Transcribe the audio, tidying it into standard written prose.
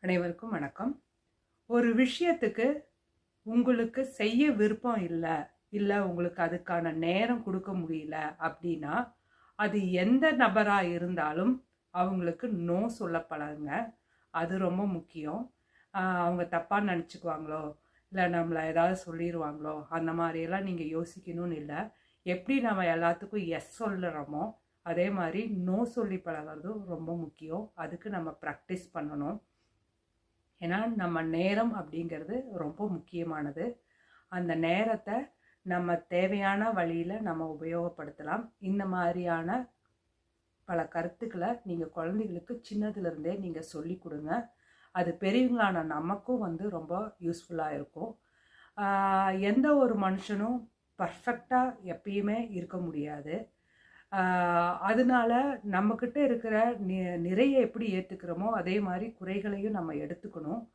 அனைவருக்கும் வணக்கம். ஒரு விஷயத்துக்கு உங்களுக்கு செய்ய விருப்பம் இல்லை உங்களுக்கு அதுக்கான நேரம் கொடுக்க முடியல அப்படின்னா, அது எந்த நபராக இருந்தாலும் அவங்களுக்கு நோ சொல்ல பழகுங்க. அது ரொம்ப முக்கியம். அவங்க தப்பாக நினச்சிக்குவாங்களோ, இல்லை நம்மளை ஏதாவது சொல்லிடுவாங்களோ, அந்த மாதிரியெல்லாம் நீங்கள் யோசிக்கணும்னு இல்லை. எப்படி நம்ம எல்லாத்துக்கும் எஸ் சொல்லுறோமோ, அதே மாதிரி நோ சொல்லி பழகிறதும் ரொம்ப முக்கியம். அதுக்கு நம்ம ப்ராக்டிஸ் பண்ணணும். ஏன்னா நம்ம நேரம் அப்படிங்கிறது ரொம்ப முக்கியமானது. அந்த நேரத்தை நம்ம தேவையான வழியில் நம்ம உபயோகப்படுத்தலாம். இந்த மாதிரியான பல கருத்துக்களை நீங்கள் குழந்தைகளுக்கு சின்னதுலேருந்தே நீங்கள் சொல்லி கொடுங்க. அது பெரியவங்களான நமக்கும் ரொம்ப யூஸ்ஃபுல்லாக இருக்கும். எந்த ஒரு மனுஷனும் பர்ஃபெக்டாக எப்பயுமே இருக்க முடியாது. அதனால நம்மக்கிட்ட இருக்கிற நிறைய எப்படி ஏற்றுக்கிறோமோ அதே மாதிரி குறைகளையும் நம்ம எடுத்துக்கணும்.